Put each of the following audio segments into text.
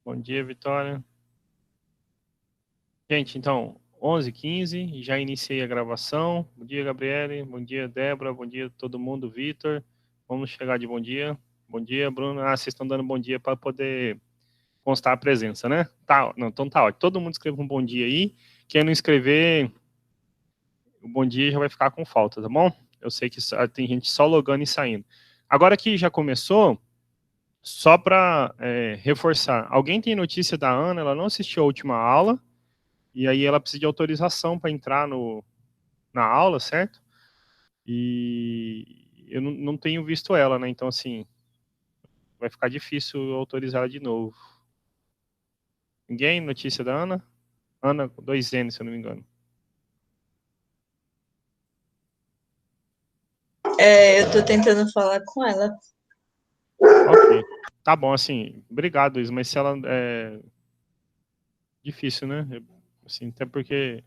Bom dia, Vitória. Gente, então, 11h15, já iniciei a gravação. Bom dia, Gabriele. Bom dia, Débora. Bom dia, todo mundo. Vitor, vamos chegar de bom dia. Bom dia, Bruno. Vocês estão dando bom dia para poder constar a presença, né? Tá, não, então tá ótimo. Todo mundo escreva um bom dia aí. Quem não escrever, o bom dia já vai ficar com falta, tá bom? Eu sei que tem gente só logando e saindo. Agora que já começou, só para reforçar, alguém tem notícia da Ana? Ela não assistiu a última aula. E aí ela precisa de autorização para entrar na aula, certo? E eu não tenho visto ela, né? Então, assim, vai ficar difícil autorizar ela de novo. Ninguém? Notícia da Ana? Ana, com 2 N, se eu não me engano. Eu tô tentando falar com ela. Ok. Tá bom, assim, obrigado, Luiz, mas se ela difícil, né? Assim, até porque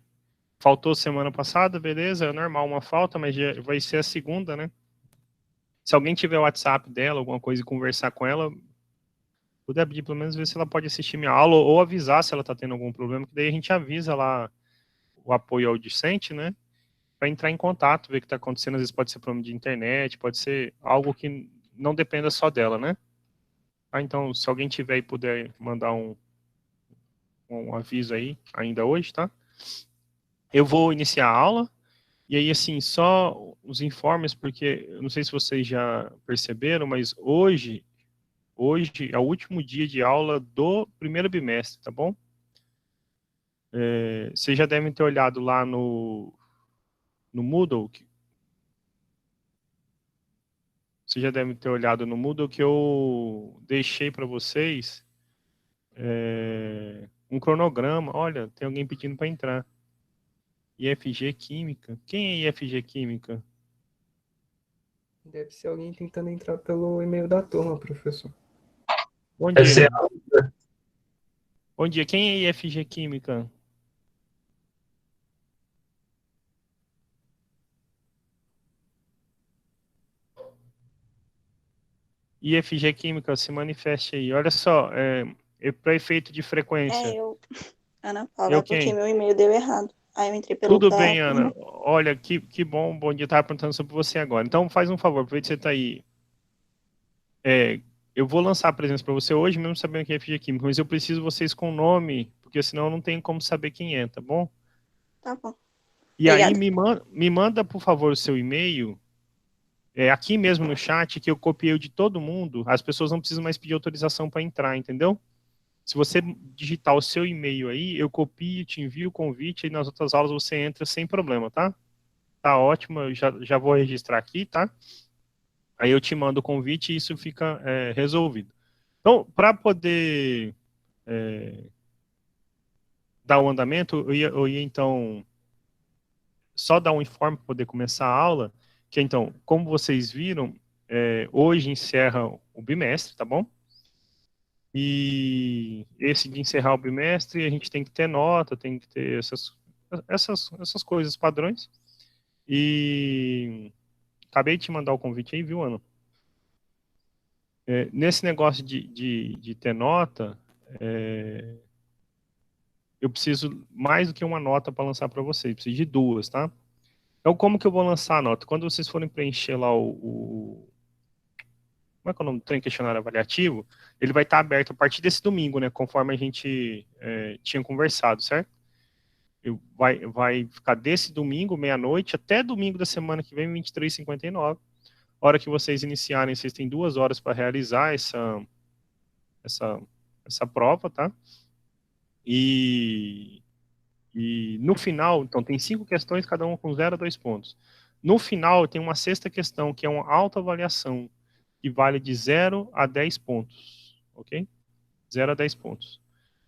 faltou semana passada, beleza, é normal uma falta, mas já vai ser a segunda, né? Se alguém tiver o WhatsApp dela, alguma coisa e conversar com ela, puder pedir pelo menos ver se ela pode assistir minha aula ou avisar se ela está tendo algum problema, que daí a gente avisa lá o apoio ao discente, né? Para entrar em contato, ver o que está acontecendo. Às vezes pode ser problema de internet, pode ser algo que não dependa só dela, né? Então, se alguém tiver e puder mandar um aviso aí, ainda hoje, tá? Eu vou iniciar a aula. E aí, assim, só os informes, porque eu não sei se vocês já perceberam, mas hoje é o último dia de aula do primeiro bimestre, tá bom? Vocês já devem ter olhado lá no Moodle. Vocês já devem ter olhado no Moodle que eu deixei para vocês um cronograma. Olha, tem alguém pedindo para entrar. IFG Química. Quem é IFG Química? Deve ser alguém tentando entrar pelo e-mail da turma, professor. Bom Deve ser. dia. Bom dia. Quem é IFG Química? IFG Química, se manifeste aí. Olha só, para efeito de frequência. Eu, Ana Paula, Eu porque quem? meu e-mail deu errado. Aí eu entrei pelo Tudo da bem, Ana. turma. Olha, que bom. Bom dia. Estava perguntando sobre você agora. Então, faz um favor, aproveita que você está aí. Eu vou lançar a presença para você hoje, mesmo sabendo que é FG Química, mas eu preciso vocês com nome, porque senão eu não tenho como saber quem é, tá bom? Tá bom. E aí Obrigada. me manda, por favor, o seu e-mail, aqui mesmo no chat, que eu copiei o de todo mundo, as pessoas não precisam mais pedir autorização para entrar, entendeu? Se você digitar o seu e-mail aí, eu copio, te envio o convite, e nas outras aulas você entra sem problema, tá? Tá ótimo, eu já vou registrar aqui, tá? Aí eu te mando o convite e isso fica resolvido. Então, para poder dar o andamento, eu ia então só dar um informe para poder começar a aula, que então, como vocês viram, hoje encerra o bimestre, tá bom? E esse de encerrar o bimestre, a gente tem que ter nota, tem que ter essas coisas padrões. E acabei de te mandar o convite aí, viu, Ana? Nesse negócio de ter nota, eu preciso mais do que uma nota para lançar para vocês, preciso de duas, tá? Então, como que eu vou lançar a nota? Quando vocês forem preencher lá como é que é o nome do trem questionário avaliativo, ele vai estar aberto a partir desse domingo, né? Conforme a gente tinha conversado, certo? Vai ficar desse domingo, meia-noite, até domingo da semana que vem, 23h59. Hora que vocês iniciarem, vocês têm 2 horas para realizar essa, essa prova, tá? E no final, então, tem 5 questões, cada uma com 0 a 2 pontos. No final, tem uma sexta questão, que é uma autoavaliação, que vale de 0 a 10 pontos, ok? 0 a 10 pontos.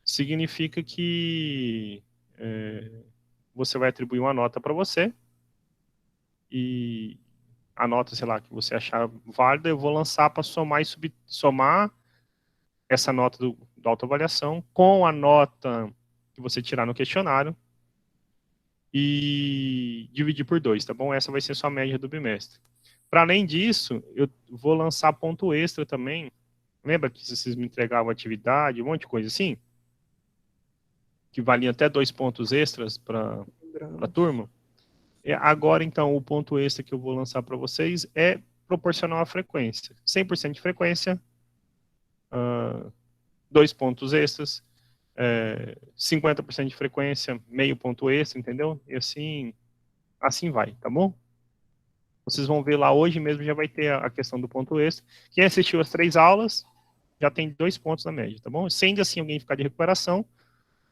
Significa que você vai atribuir uma nota para você, e a nota, sei lá, que você achar válida, eu vou lançar para somar essa nota da autoavaliação com a nota que você tirar no questionário, e dividir por 2, tá bom? Essa vai ser a sua média do bimestre. Para além disso, eu vou lançar ponto extra também, Lembra que vocês me entregavam atividade, um monte de coisa assim? Que valia até 2 pontos extras para a turma? Agora, então, o ponto extra que eu vou lançar para vocês é proporcional à frequência. 100% de frequência, 2 pontos extras, 50% de frequência, meio ponto extra, entendeu? E assim vai, tá bom? Vocês vão ver lá hoje mesmo, já vai ter a questão do ponto extra. Quem assistiu as 3 aulas, já tem 2 pontos na média, tá bom? Se ainda assim alguém ficar de recuperação,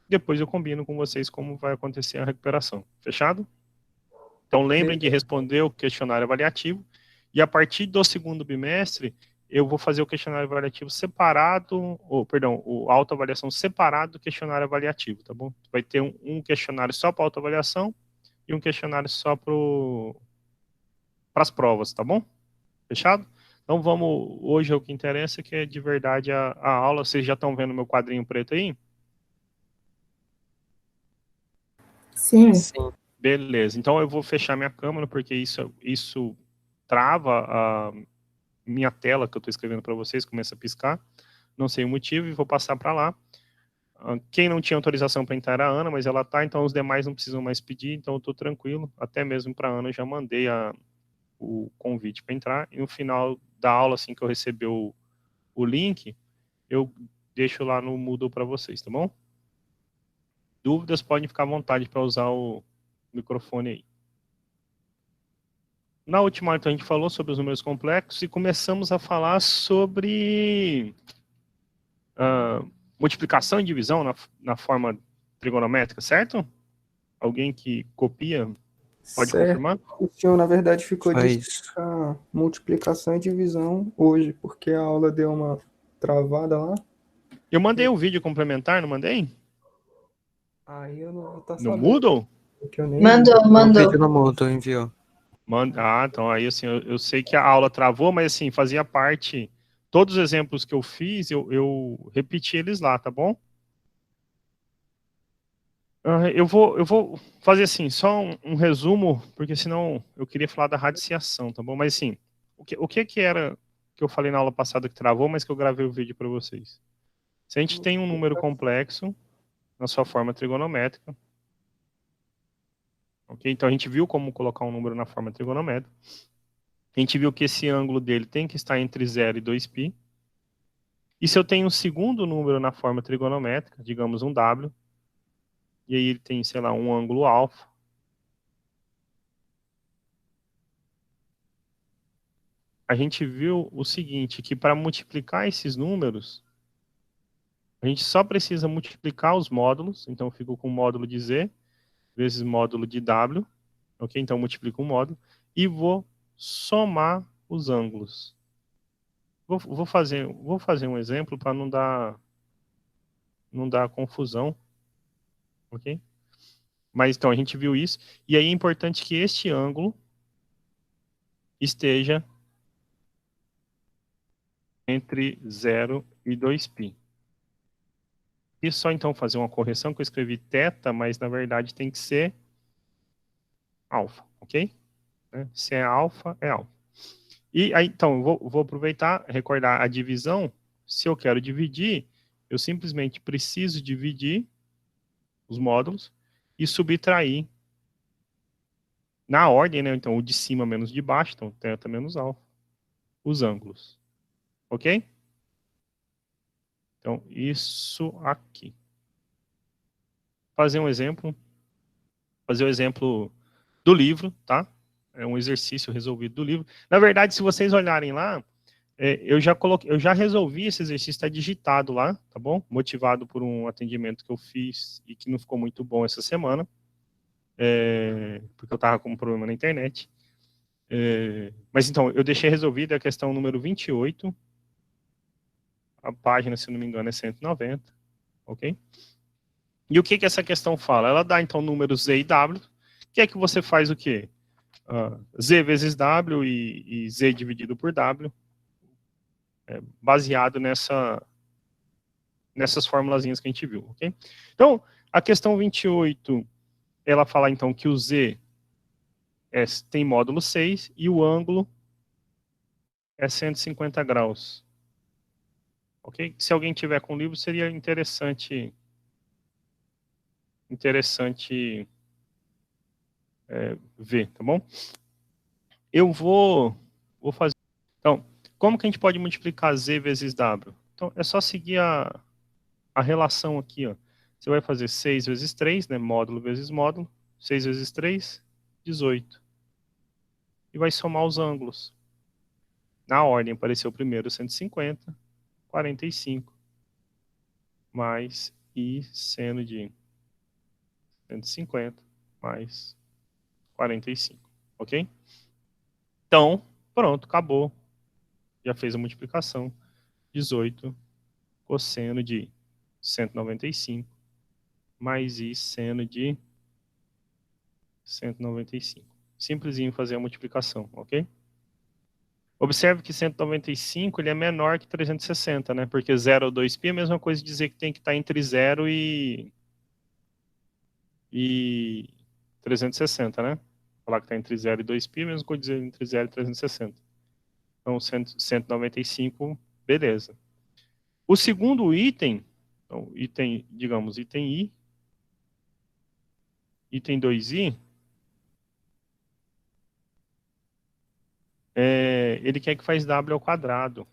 depois eu combino com vocês como vai acontecer a recuperação. Fechado? Então, lembrem de responder o questionário avaliativo. E a partir do segundo bimestre, eu vou fazer o questionário avaliativo separado, o autoavaliação separado do questionário avaliativo, tá bom? Vai ter um questionário só para autoavaliação e um questionário só para as provas, tá bom? Fechado? Então, hoje é o que interessa, que é de verdade a aula. Vocês já estão vendo meu quadrinho preto aí? Sim. Beleza, então eu vou fechar minha câmera, porque isso trava a minha tela que eu estou escrevendo para vocês, começa a piscar, não sei o motivo, e vou passar para lá. Quem não tinha autorização para entrar era a Ana, mas ela tá, então os demais não precisam mais pedir, então eu estou tranquilo, até mesmo para a Ana eu já mandei o convite para entrar, e no final da aula, assim que eu receber o link, eu deixo lá no Moodle para vocês, tá bom? Dúvidas, podem ficar à vontade para usar o microfone aí. Na última aula, então, a gente falou sobre os números complexos e começamos a falar sobre multiplicação e divisão na forma trigonométrica, certo? Alguém que copia pode confirmar? O senhor, na verdade, ficou Foi de isso. explicar multiplicação e divisão hoje, porque a aula deu uma travada lá. Eu mandei o vídeo complementar, não mandei? Aí eu não vou estar No sabendo. Moodle? Porque eu nem... O vídeo no Moodle enviou. Então aí assim, eu sei que a aula travou, mas assim, fazia parte, todos os exemplos que eu fiz, eu repeti eles lá, tá bom? Eu vou fazer assim, só um resumo, porque senão eu queria falar da radiciação, tá bom? Mas assim, o que era que eu falei na aula passada que travou, mas que eu gravei o vídeo para vocês? Se a gente tem um número complexo na sua forma trigonométrica, ok? Então a gente viu como colocar um número na forma trigonométrica. A gente viu que esse ângulo dele tem que estar entre 0 e 2π. E se eu tenho um segundo número na forma trigonométrica, digamos um W, e aí ele tem, sei lá, um ângulo alfa, a gente viu o seguinte, que para multiplicar esses números, a gente só precisa multiplicar os módulos, então eu fico com o módulo de Z vezes módulo de W, ok? Então eu multiplico um módulo, e vou somar os ângulos. Vou fazer um exemplo para não dar confusão, ok? Mas então a gente viu isso, e aí é importante que este ângulo esteja entre 0 e 2π. E só então fazer uma correção, que eu escrevi θ, mas na verdade tem que ser alfa, ok? Se é alfa, é alfa. E aí, então, vou aproveitar, recordar a divisão. Se eu quero dividir, eu simplesmente preciso dividir os módulos e subtrair na ordem, né? Então, o de cima menos de baixo, então θ menos alfa, os ângulos. Ok? Então, isso aqui. Fazer o exemplo do livro, tá? É um exercício resolvido do livro. Na verdade, se vocês olharem lá, eu já resolvi esse exercício, está digitado lá, tá bom? Motivado por um atendimento que eu fiz e que não ficou muito bom essa semana, porque eu estava com um problema na internet. Mas então, eu deixei resolvida a questão número 28, a página, se não me engano, é 190, ok? E o que essa questão fala? Ela dá, então, números Z e W, que é que você faz o quê? Z vezes W e Z dividido por W, baseado nessas formulazinhas que a gente viu, ok? Então, a questão 28, ela fala, então, que o Z tem módulo 6 e o ângulo é 150 graus. ok? Se alguém tiver com o livro, seria interessante ver, tá bom? Eu vou fazer. Então, como que a gente pode multiplicar Z vezes W? Então, é só seguir a relação aqui, ó. Você vai fazer 6 vezes 3, né? Módulo vezes módulo. 6 vezes 3, 18. E vai somar os ângulos. Na ordem, apareceu primeiro 150, 45, mais I seno de 150, mais 45, ok? Então, pronto, acabou. Já fez a multiplicação. 18 cosseno de 195, mais I seno de 195. Simplesinho fazer a multiplicação, ok? Observe que 195 ele é menor que 360, né? Porque 0 ou 2π é a mesma coisa de dizer que tem que estar entre 0 e 360, né? Falar que está entre 0 e 2π é a mesma coisa de dizer entre 0 e 360. Então, 195, beleza. O segundo item, então, digamos, item I, item 2i, ele quer que faz W ao quadrado.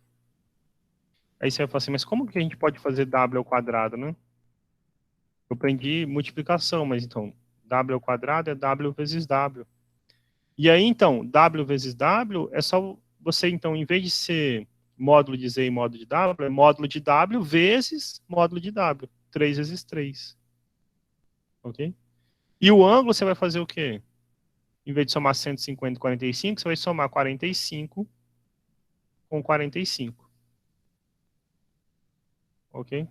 Aí você vai falar assim, mas como que a gente pode fazer W ao quadrado, né? Eu aprendi multiplicação, mas então, W ao quadrado é W vezes W. E aí, então, W vezes W é só você, então, em vez de ser módulo de Z e módulo de W, é módulo de W vezes módulo de W. 3 vezes 3. Ok? E o ângulo você vai fazer o quê? Em vez de somar 150 e 45, você vai somar 45 com 45. Ok?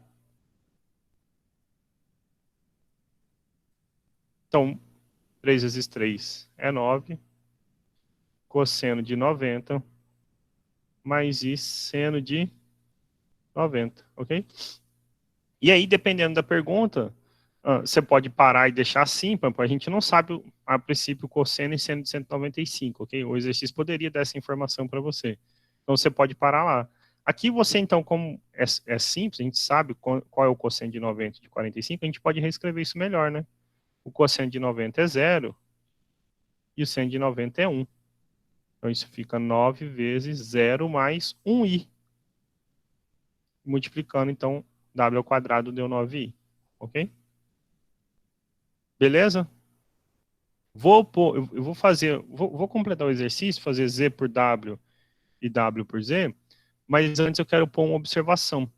Então, 3 vezes 3 é 9. Cosseno de 90 mais I seno de 90, ok? E aí, dependendo da pergunta, você pode parar e deixar assim, a gente não sabe, a princípio, o cosseno e seno de 195, ok? O exercício poderia dar essa informação para você. Então, você pode parar lá. Aqui você, então, como é simples, a gente sabe qual é o cosseno de 90 e de 45, a gente pode reescrever isso melhor, né? O cosseno de 90 é 0 e o seno de 90 é 1. Então, isso fica 9 vezes 0 mais 1i. Multiplicando, então, w ao quadrado deu 9i. Ok? Beleza? Eu vou fazer, vou completar o exercício, fazer z por w e w por z, mas antes eu quero pôr uma observação.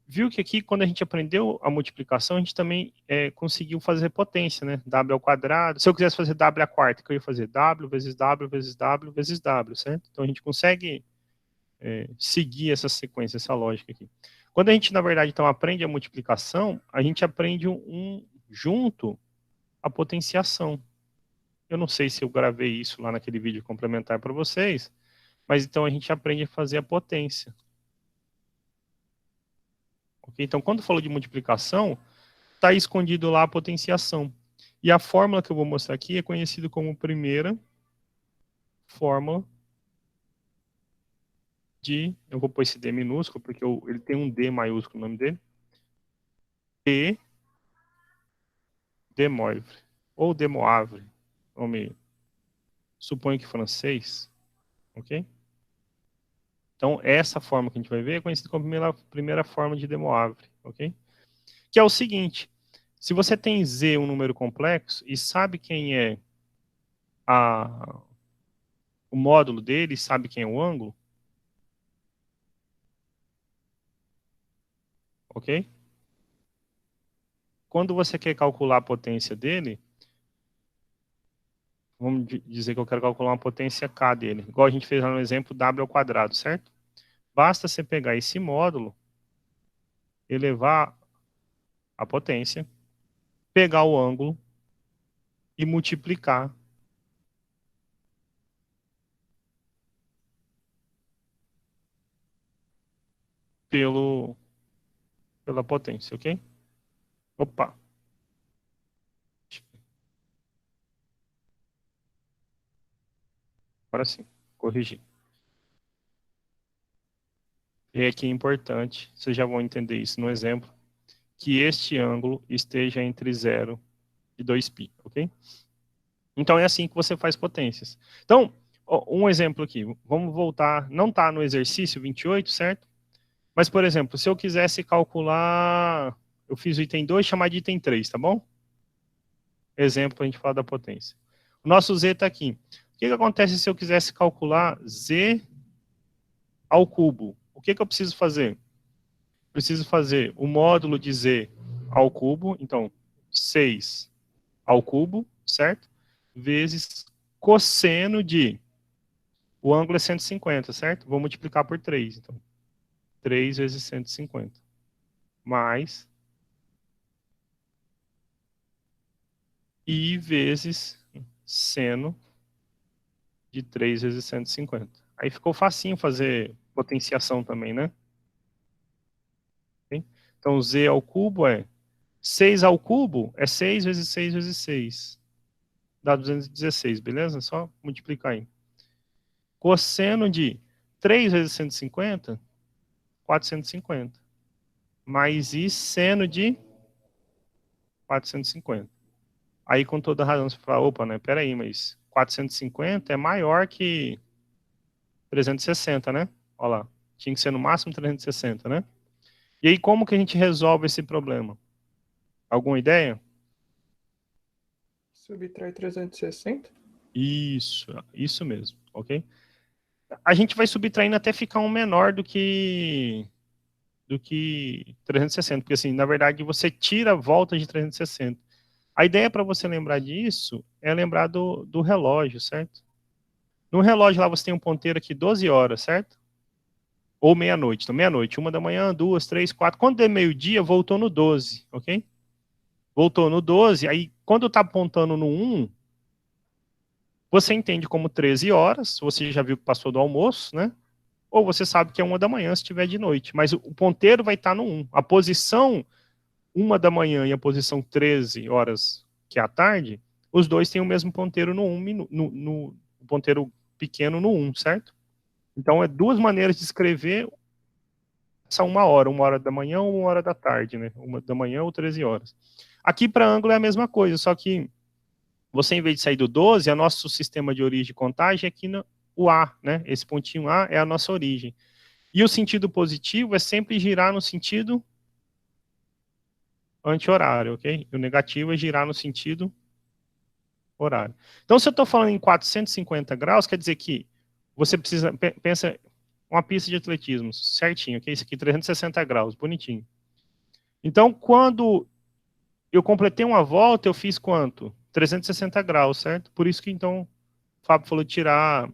Viu que aqui, quando a gente aprendeu a multiplicação, a gente também conseguiu fazer potência, né? W ao quadrado. Se eu quisesse fazer w à quarta, que eu ia fazer w vezes w vezes w vezes w, certo? Então a gente consegue seguir essa sequência, essa lógica aqui. Quando a gente, na verdade, então, aprende a multiplicação, a gente aprende junto a potenciação. Eu não sei se eu gravei isso lá naquele vídeo complementar para vocês, mas então a gente aprende a fazer a potência. Okay? Então, quando falou de multiplicação, está escondido lá a potenciação. E a fórmula que eu vou mostrar aqui é conhecida como primeira fórmula eu vou pôr esse D minúsculo, porque ele tem um D maiúsculo no nome dele, de Moivre, ou de Moivre, nome, suponho que francês, ok? Então, essa forma que a gente vai ver é conhecida como a primeira forma de de Moivre, ok? Que é o seguinte, se você tem Z, um número complexo, e sabe quem é o módulo dele, sabe quem é o ângulo, ok? Quando você quer calcular a potência dele, vamos dizer que eu quero calcular uma potência K dele, igual a gente fez lá no exemplo W ao quadrado, certo? Basta você pegar esse módulo, elevar a potência, pegar o ângulo e multiplicar pela potência, ok? Opa! Agora sim, corrigi. E aqui é importante, vocês já vão entender isso no exemplo, que este ângulo esteja entre 0 e 2π, ok? Então é assim que você faz potências. Então, um exemplo aqui, vamos voltar, não está no exercício 28, certo? Mas, por exemplo, se eu quisesse calcular, eu fiz o item 2, chamar de item 3, tá bom? Exemplo para a gente falar da potência. O nosso z está aqui. O que acontece se eu quisesse calcular z ao cubo? O que eu preciso fazer? Preciso fazer o módulo de z ao cubo, então 6 ao cubo, certo? Vezes cosseno de, o ângulo é 150, certo? Vou multiplicar por 3, então 3 vezes 150, mais I vezes seno de 3 vezes 150. Aí ficou facinho fazer potenciação também, né? Okay? Então, z ao cubo é 6 ao cubo é 6 vezes 6 vezes 6. Dá 216, beleza? Só multiplicar aí. Cosseno de 3 vezes 150, 450. Mais I seno de 450. Aí, com toda razão, você fala, opa, né? Peraí, mas 450 é maior que 360, né? Olha lá. Tinha que ser no máximo 360, né? E aí, como que a gente resolve esse problema? Alguma ideia? Subtrai 360? Isso mesmo, ok? A gente vai subtraindo até ficar um menor do que 360, porque assim, na verdade, você tira a volta de 360. A ideia para você lembrar disso é lembrar do relógio, certo? No relógio lá você tem um ponteiro aqui 12 horas, certo? Ou meia-noite. Então, meia-noite, 1 da manhã, 2, 3, 4. Quando é meio-dia, voltou no 12, ok? Voltou no 12, aí quando está apontando no 1, você entende como 13 horas, você já viu que passou do almoço, né? Ou você sabe que é 1 da manhã se estiver de noite. Mas o ponteiro vai estar no 1. A posição 1 da manhã e a posição 13 horas, que é a tarde, os dois têm o mesmo ponteiro no 1, no ponteiro pequeno no 1, certo? Então, é duas maneiras de escrever essa 1 hora da manhã ou 1 hora da tarde, né? 1 da manhã ou 13 horas. Aqui para ângulo é a mesma coisa, só que você, em vez de sair do 12, o nosso sistema de origem de contagem é aqui no o A, né? Esse pontinho A é a nossa origem. E o sentido positivo é sempre girar no sentido anti-horário, ok? E o negativo é girar no sentido horário. Então, se eu estou falando em 450 graus, quer dizer que você precisa, pensa, uma pista de atletismo, certinho, ok? Isso aqui, 360 graus, bonitinho. Então, quando eu completei uma volta, eu fiz quanto? 360 graus, certo? Por isso que, então, o Fábio falou de tirar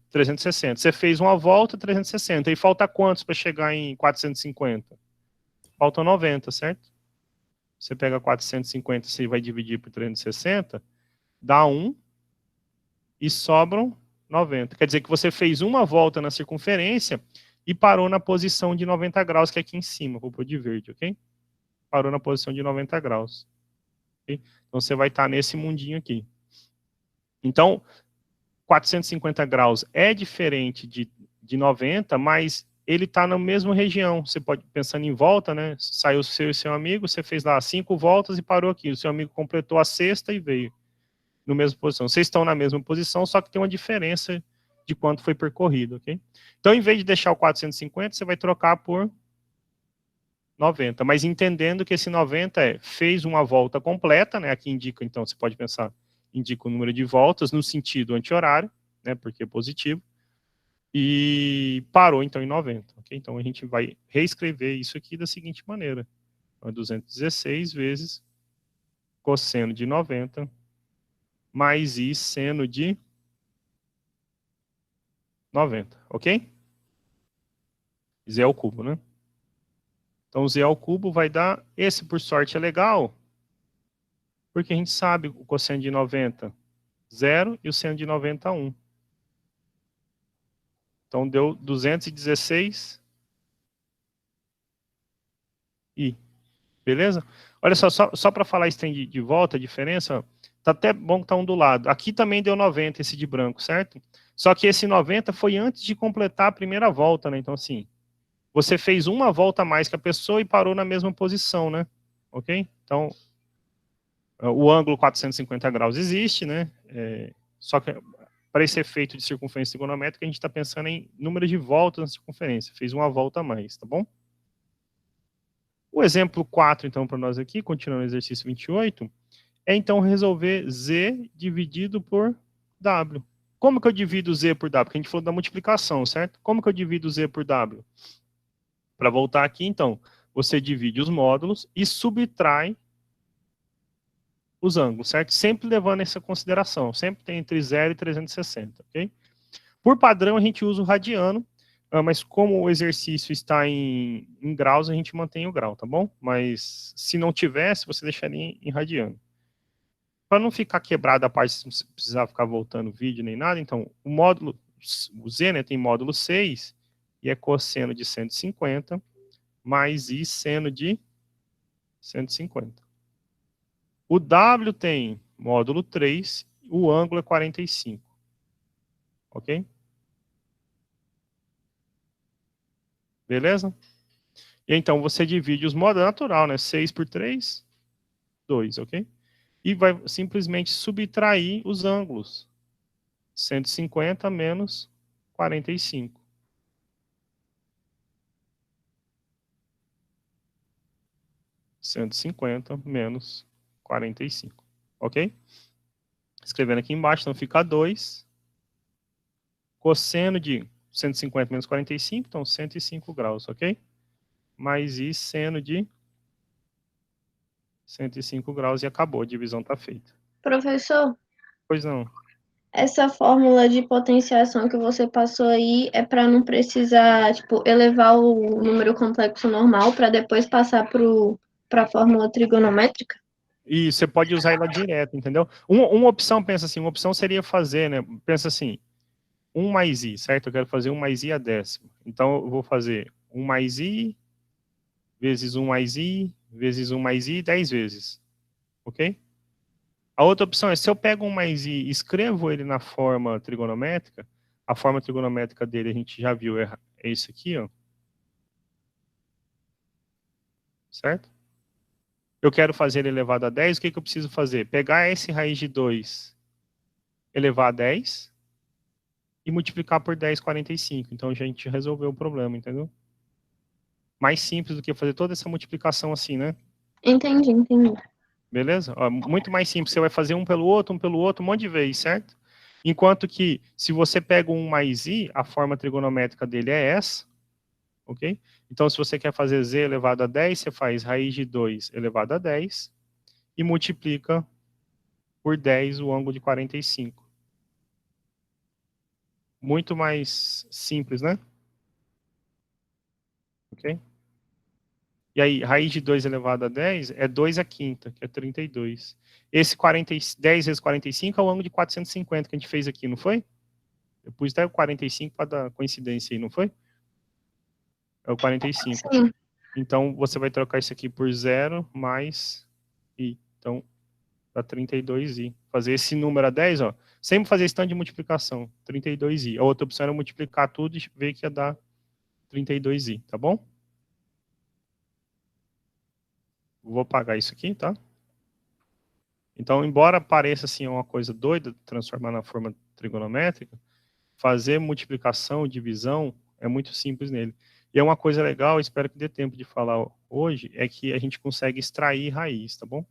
360. Você fez uma volta, 360. E falta quantos para chegar em 450? Faltam 90, certo? Você pega 450, você vai dividir por 360, dá 1 e sobram 90. Quer dizer que você fez uma volta na circunferência e parou na posição de 90 graus, que é aqui em cima. Vou pôr de verde, ok? Parou na posição de 90 graus. Okay? Então, você vai estar nesse mundinho aqui. Então, 450 graus é diferente de 90, mas ele está na mesma região. Você pode, pensando em volta, né? Saiu o seu amigo, você fez lá 5 voltas e parou aqui. O seu amigo completou a sexta e veio na mesma posição. Vocês estão na mesma posição, só que tem uma diferença de quanto foi percorrido, ok? Então, em vez de deixar o 450, você vai trocar por 90. Mas entendendo que esse 90 fez uma volta completa, né? Aqui indica, então, você pode pensar, indica o número de voltas no sentido anti-horário, né? Porque é positivo. E parou, então, em 90, ok? Então, a gente vai reescrever isso aqui da seguinte maneira. Então, é 216 vezes cosseno de 90 mais I seno de 90, ok? Z ao cubo, né? Então, Z ao cubo vai dar... Esse, por sorte, é legal, porque a gente sabe o cosseno de 90, 0, e o seno de 90, 1. Então, deu 216 I. Beleza? Olha só para falar esse trem de volta, a diferença, tá até bom que tá um do lado. Aqui também deu 90, esse de branco, certo? Só que esse 90 foi antes de completar a primeira volta, né? Então, assim, você fez uma volta a mais que a pessoa e parou na mesma posição, né? Ok? Então, o ângulo 450 graus existe, né? Só que para esse efeito de circunferência trigonométrica, a gente está pensando em número de voltas na circunferência. Fez uma volta a mais, tá bom? O exemplo 4, então, para nós aqui, continuando o exercício 28, é então resolver Z dividido por W. Como que eu divido Z por W? Porque a gente falou da multiplicação, certo? Como que eu divido Z por W? Para voltar aqui, então, você divide os módulos e subtrai os ângulos, certo? Sempre levando essa consideração. Sempre tem entre 0 e 360, ok? Por padrão, a gente usa o radiano, mas como o exercício está em graus, a gente mantém o grau, tá bom? Mas se não tivesse, você deixaria em radiano. Para não ficar quebrada a parte, não precisar ficar voltando o vídeo nem nada, então, o Z, né, tem módulo 6, e é cosseno de 150, mais I seno de 150. O W tem módulo 3, o ângulo é 45. Ok? Beleza? E então você divide os módulos, natural, né? 6 por 3, 2, ok? E vai simplesmente subtrair os ângulos. 150 menos 45. Menos 45. Ok? Escrevendo aqui embaixo, então fica 2. Cosseno de 150 menos 45, então 105 graus, ok? Mais I seno de 105 graus e acabou, a divisão está feita. Professor, Pois não. essa fórmula de potenciação que você passou aí é para não precisar, tipo, elevar o número complexo normal para depois passar para a fórmula trigonométrica? E você pode usar ela direto, entendeu? Uma opção, pensa assim, uma opção seria fazer, né? Pensa assim, 1 mais I, certo? Eu quero fazer 1 mais I a décima. Então, eu vou fazer 1 mais I, vezes 1 mais I, vezes 1 mais I, 10 vezes. Ok? A outra opção é, se eu pego 1 mais I e escrevo ele na forma trigonométrica, a forma trigonométrica dele a gente já viu, é isso aqui, ó. Certo? Eu quero fazer ele elevado a 10, o que eu preciso fazer? Pegar esse raiz de 2 elevar a 10 e multiplicar por 10, 45. Então, a gente resolveu o problema, entendeu? Mais simples do que fazer toda essa multiplicação assim, né? Entendi. Beleza? Ó, muito mais simples. Você vai fazer um pelo outro, um monte de vezes, certo? Enquanto que, se você pega um mais i, a forma trigonométrica dele é essa, ok? Então, se você quer fazer z elevado a 10, você faz raiz de 2 elevado a 10 e multiplica por 10 o ângulo de 45. Muito mais simples, né? Ok? E aí, raiz de 2 elevado a 10 é 2 à quinta, que é 32. Esse 10 vezes 45 é o ângulo de 450 que a gente fez aqui, não foi? Eu pus até o 45 para dar coincidência aí, não foi? É o 45. Sim. Então, você vai trocar isso aqui por 0 mais i. Então, dá 32i. Fazer esse número a 10, ó. Sempre fazer esse tanto de multiplicação. 32i. A outra opção era multiplicar tudo e ver que ia dar 32i, tá bom? Vou apagar isso aqui, tá? Então, embora pareça assim uma coisa doida, transformar na forma trigonométrica, fazer multiplicação, divisão, é muito simples nele. E é uma coisa legal, espero que dê tempo de falar hoje, é que a gente consegue extrair raiz, tá bom?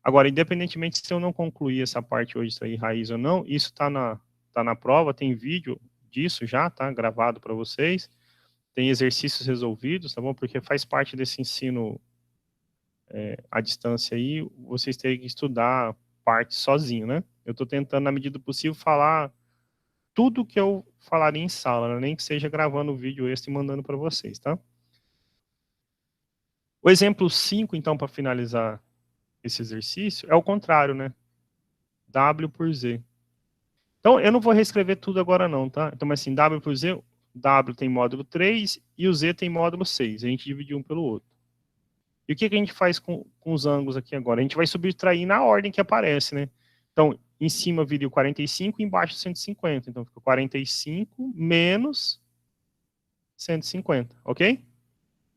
Agora, independentemente se eu não concluir essa parte hoje, extrair raiz ou não, isso tá na prova, tem vídeo disso já, tá? Gravado para vocês. Tem exercícios resolvidos, tá bom? Porque faz parte desse ensino à distância aí, vocês terem que estudar parte sozinho, né? Eu estou tentando, na medida do possível, falar tudo que eu falaria em sala, né? Nem que seja gravando o vídeo extra e mandando para vocês, tá? O exemplo 5, então, para finalizar esse exercício, é o contrário, né? W por Z. Então, eu não vou reescrever tudo agora não, tá? Então, mas assim, W por Z, W tem módulo 3 e o Z tem módulo 6. A gente dividiu um pelo outro. E o que a gente faz com os ângulos aqui agora? A gente vai subtrair na ordem que aparece, né? Então, em cima viria o 45 e embaixo 150. Então, fica 45 menos 150, ok?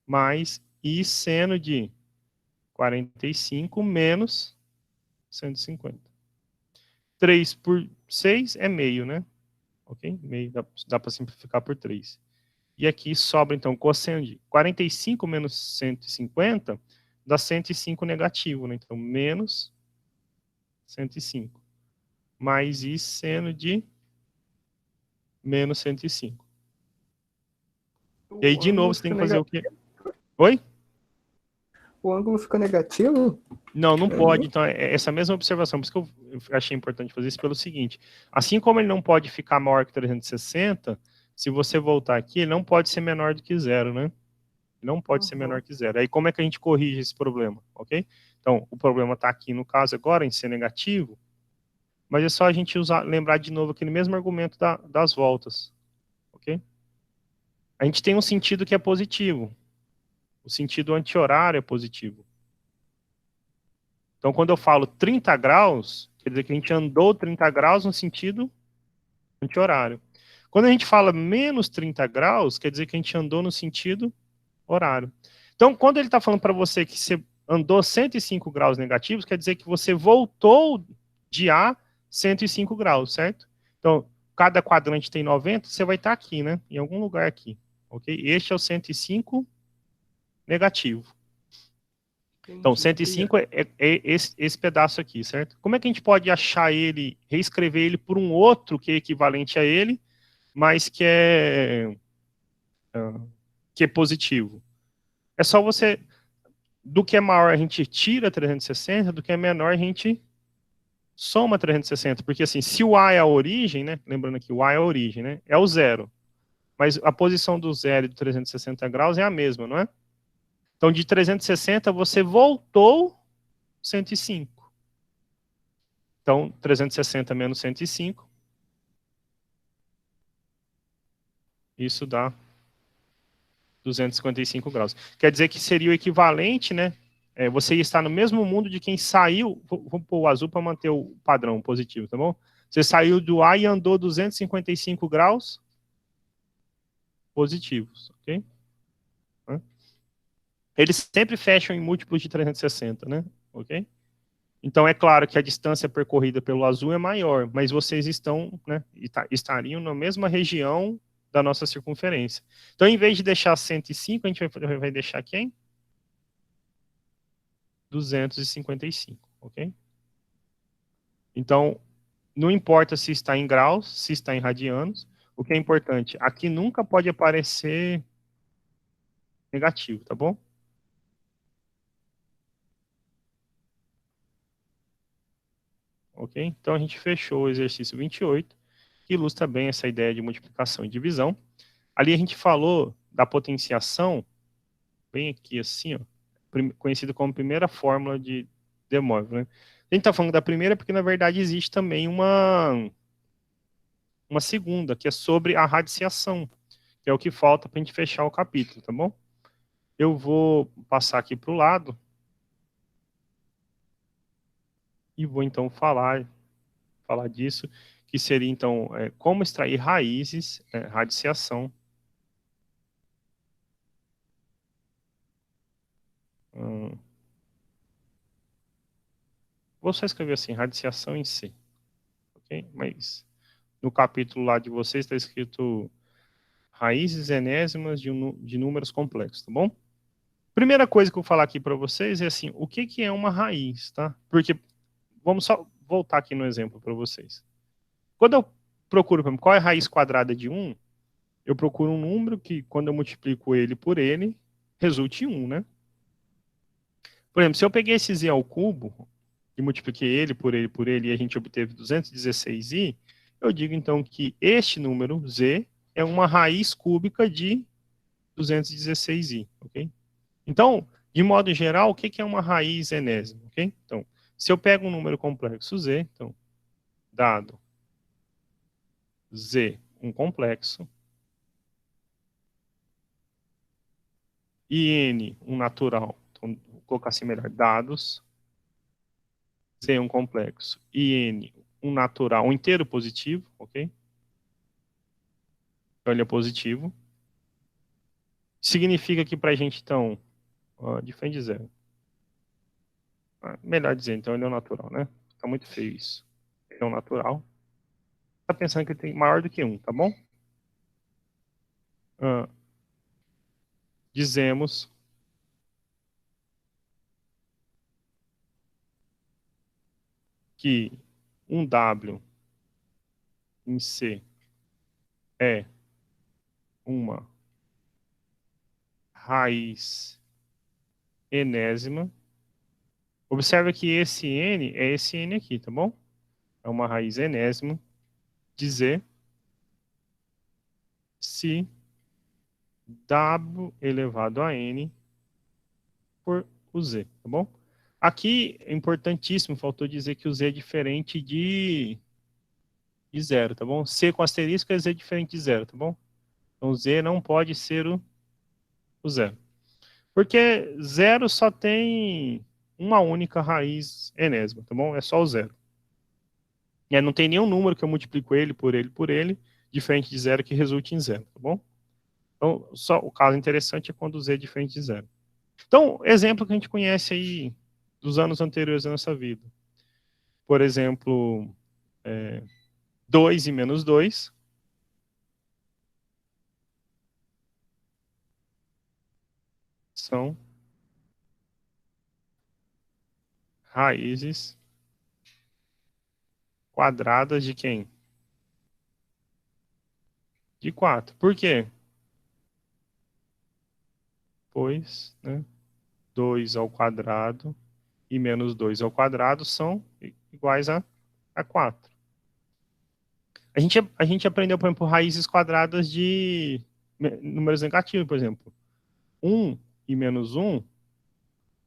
mais I seno de 45 menos 150. 3 por 6 é meio, né? Ok? Meio, dá para simplificar por 3. E aqui sobra, então, cosseno de 45 menos 150 dá 105 negativo, né? Então, menos 105. Mais I seno de menos 105. E aí, de novo, você tem que fazer o quê? Oi? O ângulo fica negativo? Não, não pode. Então, é essa mesma observação. Por isso que eu achei importante fazer isso pelo seguinte. Assim como ele não pode ficar maior que 360, se você voltar aqui, ele não pode ser menor do que zero, né? Não pode ser menor que zero. Aí, como é que a gente corrige esse problema? Ok? Então, o problema está aqui, no caso, agora, em ser negativo, mas é só a gente lembrar de novo aquele mesmo argumento das voltas. Ok? A gente tem um sentido que é positivo. O sentido anti-horário é positivo. Então, quando eu falo 30 graus, quer dizer que a gente andou 30 graus no sentido anti-horário. Quando a gente fala menos 30 graus, quer dizer que a gente andou no sentido horário. Então, quando ele está falando para você que você andou 105 graus negativos, quer dizer que você voltou de A 105 graus, certo? Então, cada quadrante tem 90, você vai estar aqui, né? Em algum lugar aqui, ok? Este é o 105 negativo. Então, 105 é esse pedaço aqui, certo? Como é que a gente pode achar ele, reescrever ele por um outro que é equivalente a ele, mas que é positivo? É só você, do que é maior a gente tira 360, do que é menor a gente soma 360, porque assim, se o A é a origem, né? Lembrando que o A é a origem, né? É o zero. Mas a posição do zero e do 360 graus é a mesma, não é? Então, de 360, você voltou 105. Então, 360 menos 105. Isso dá 255 graus. Quer dizer que seria o equivalente, né? Você está no mesmo mundo de quem saiu. Vou pôr o azul para manter o padrão positivo, tá bom? Você saiu do A e andou 255 graus positivos, ok? Eles sempre fecham em múltiplos de 360, né? Ok? Então, é claro que a distância percorrida pelo azul é maior, mas vocês estão, né, estariam na mesma região da nossa circunferência. Então, em vez de deixar 105, a gente vai deixar quem? 255, ok? Então, não importa se está em graus, se está em radianos, o que é importante, aqui nunca pode aparecer negativo, tá bom? Ok? Então, a gente fechou o exercício 28, que ilustra bem essa ideia de multiplicação e divisão. Ali a gente falou da potenciação, bem aqui assim, ó, conhecido como primeira fórmula de De Moivre, né? A gente está falando da primeira porque, na verdade, existe também uma segunda, que é sobre a radiciação, que é o que falta para a gente fechar o capítulo, tá bom? Eu vou passar aqui para o lado e vou, então, falar disso, que seria, então, como extrair raízes, radiciação. Vou só escrever assim, radiciação em C, ok? Mas no capítulo lá de vocês está escrito raízes enésimas de números complexos, tá bom? Primeira coisa que eu vou falar aqui para vocês é assim, o que é uma raiz, tá? Porque, vamos só voltar aqui no exemplo para vocês. Quando eu procuro, qual é a raiz quadrada de 1, eu procuro um número que, quando eu multiplico ele por ele, resulte em 1, né? Por exemplo, se eu peguei esse z ao cubo e multipliquei ele por ele por ele e a gente obteve 216i, eu digo então que este número, z, é uma raiz cúbica de 216i, ok? Então, de modo geral, o que é uma raiz enésima, ok? Então, se eu pego um número complexo z, então, dado z, um complexo, e n, um natural, então, vou colocar assim melhor, dados, z, um complexo, e n, um natural, um inteiro positivo, ok? Então, ele é positivo. Significa que para a gente, então, diferente de zero. Melhor dizer, então, ele é o natural, né? Tá muito feio isso. Ele é o natural. Tá pensando que ele tem maior do que 1, tá bom? Dizemos que um W em C é uma raiz enésima. Observe que esse N é esse N aqui, tá bom? É uma raiz enésima de Z se W elevado a N por o Z, tá bom? Aqui é importantíssimo, faltou dizer que o Z é diferente de zero, tá bom? C com asterisco é Z diferente de zero, tá bom? Então Z não pode ser o zero. Porque zero só tem uma única raiz enésima, tá bom? É só o zero. E não tem nenhum número que eu multiplico ele, por ele, diferente de zero que resulte em zero, tá bom? Então, só o caso interessante é quando o z é diferente de zero. Então, exemplo que a gente conhece aí dos anos anteriores da nossa vida. Por exemplo, 2 e menos 2 são raízes quadradas de quem? De 4. Por quê? Pois, né, 2 ao quadrado e menos 2 ao quadrado são iguais a 4. A gente aprendeu, por exemplo, raízes quadradas de números negativos, por exemplo. 1 e menos 1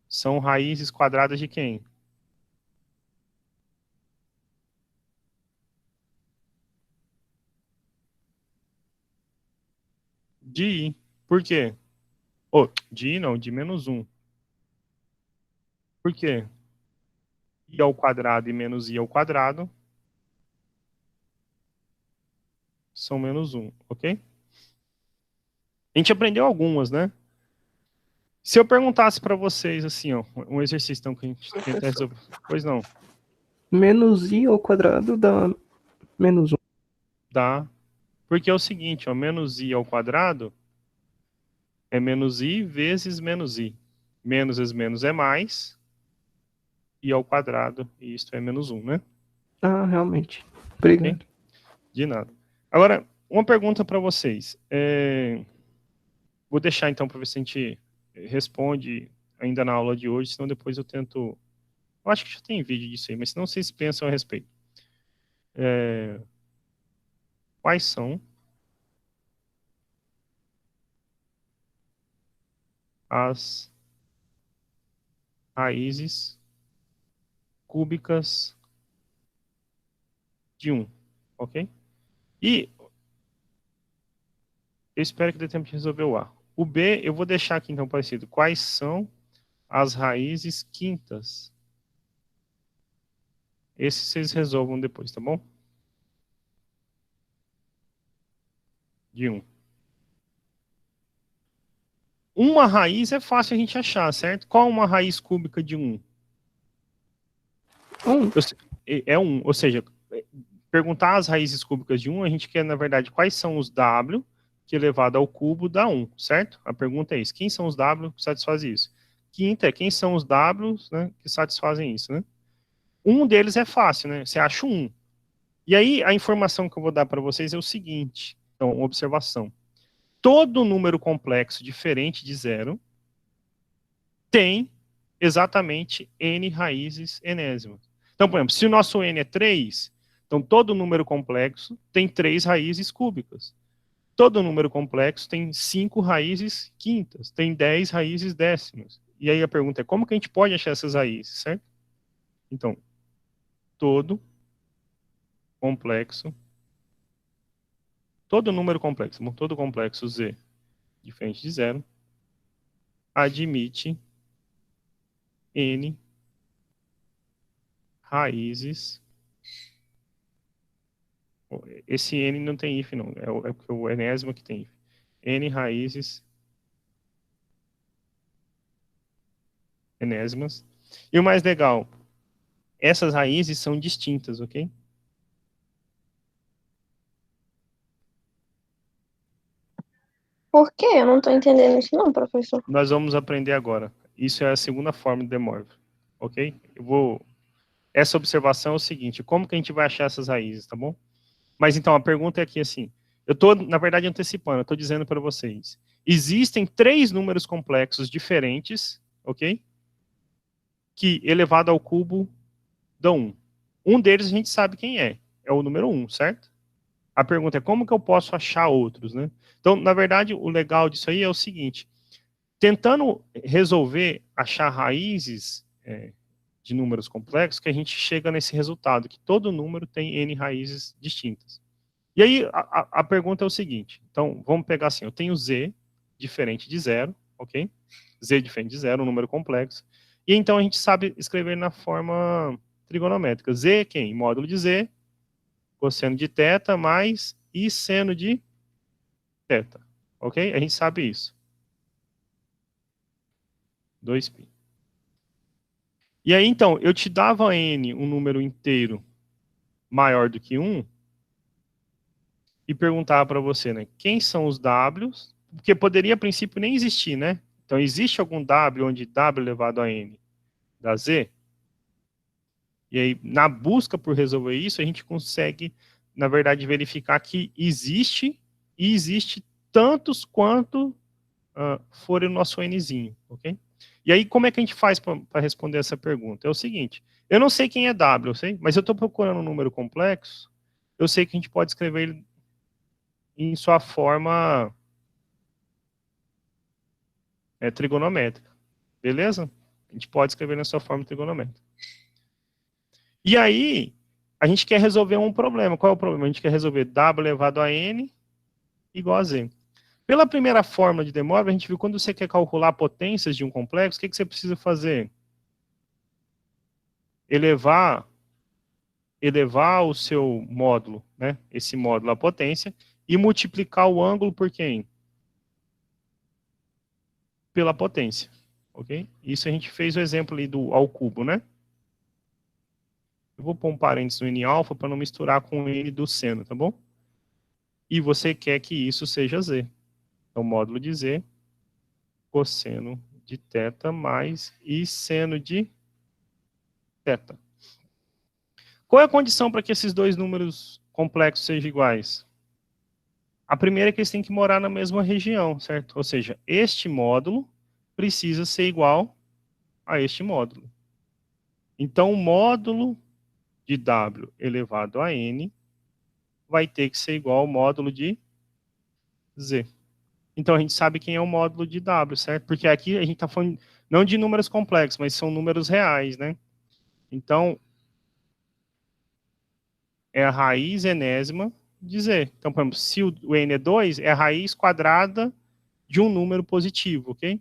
são raízes quadradas de quem? De i. Por quê? De i não, de menos 1. Por quê? I ao quadrado e menos i ao quadrado são menos 1, ok? A gente aprendeu algumas, né? Se eu perguntasse para vocês, assim, ó, um exercício então, que a gente tenta resolver. Pois não. Menos i ao quadrado dá menos 1. Dá. Porque é o seguinte, ó, menos i ao quadrado é menos i vezes menos i. Menos vezes menos é mais. I ao quadrado, e isto é menos 1, né? Ah, realmente. Obrigado. Okay? De nada. Agora, uma pergunta para vocês. Vou deixar então para ver se a gente responde ainda na aula de hoje, senão depois eu tento... Eu acho que já tem vídeo disso aí, mas se não vocês pensam a respeito. Quais são as raízes cúbicas de 1, ok? E eu espero que dê tempo de resolver o A. O B eu vou deixar aqui então parecido. Quais são as raízes quintas? Esses vocês resolvam depois, tá bom? De 1. Uma raiz é fácil a gente achar, certo? Qual é uma raiz cúbica de 1? 1. É 1, ou seja, perguntar as raízes cúbicas de 1, a gente quer, na verdade, quais são os W que elevado ao cubo dá 1, certo? A pergunta é isso. Quem são os W que satisfazem isso? Quinta é quem são os W, né, que satisfazem isso, né? Um deles é fácil, né? Você acha um. E aí, a informação que eu vou dar para vocês é o seguinte. Então, observação. Todo número complexo diferente de zero tem exatamente n raízes enésimas. Então, por exemplo, se o nosso n é 3, então todo número complexo tem 3 raízes cúbicas. Todo número complexo tem 5 raízes quintas, tem 10 raízes décimas. E aí a pergunta é, como que a gente pode achar essas raízes, certo? Então, todo complexo, todo número complexo, todo complexo Z diferente de zero, admite n raízes. Esse n não tem if, não. É o enésimo que tem if. N raízes enésimas. E o mais legal, essas raízes são distintas, ok? Por quê? Eu não tô entendendo isso não, professor. Nós vamos aprender agora. Isso é a segunda forma de De Morgan, ok? Essa observação é o seguinte, como que a gente vai achar essas raízes, tá bom? Mas então, a pergunta é aqui assim, eu estou, na verdade, antecipando, eu estou dizendo para vocês, existem 3 números complexos diferentes, ok? Que elevado ao cubo dão 1. Um deles a gente sabe quem é o número 1, certo? A pergunta é como que eu posso achar outros, né? Então, na verdade, o legal disso aí é o seguinte, tentando resolver, achar raízes de números complexos, que a gente chega nesse resultado, que todo número tem N raízes distintas. E aí, a pergunta é o seguinte, então, vamos pegar assim, eu tenho Z diferente de zero, ok? Z diferente de zero, um número complexo, e então a gente sabe escrever na forma trigonométrica. Z, quem? Módulo de Z, cosseno de θ, mais I seno de θ, ok? A gente sabe isso. 2π. E aí, então, eu te dava N, um número inteiro maior do que 1, e perguntava para você, né, quem são os Ws, porque poderia, a princípio, nem existir, né? Então, existe algum W onde W elevado a N dá Z? E aí, na busca por resolver isso, a gente consegue, na verdade, verificar que existe, e existe tantos quanto for o nosso Nzinho, ok? E aí, como é que a gente faz para responder essa pergunta? É o seguinte, eu não sei quem é W, eu sei, mas eu estou procurando um número complexo, eu sei que a gente pode escrever ele em sua forma trigonométrica, beleza? A gente pode escrever na sua forma trigonométrica. E aí, a gente quer resolver um problema. Qual é o problema? A gente quer resolver W elevado a N igual a Z. Pela primeira fórmula de De Morgan, a gente viu quando você quer calcular potências de um complexo, o que você precisa fazer? Elevar o seu módulo, né? Esse módulo à potência, e multiplicar o ângulo por quem? Pela potência, ok? Isso a gente fez o exemplo ali do ao cubo, né? Eu vou pôr um parênteses no N alfa para não misturar com o N do seno, tá bom? E você quer que isso seja Z. Então, módulo de Z, cosseno de θ mais I seno de θ. Qual é a condição para que esses dois números complexos sejam iguais? A primeira é que eles têm que morar na mesma região, certo? Ou seja, este módulo precisa ser igual a este módulo. Então, o módulo de W elevado a N vai ter que ser igual ao módulo de Z. Então, a gente sabe quem é o módulo de W, certo? Porque aqui a gente está falando não de números complexos, mas são números reais, né? Então, é a raiz enésima de Z. Então, por exemplo, se o N é 2, é a raiz quadrada de um número positivo, ok?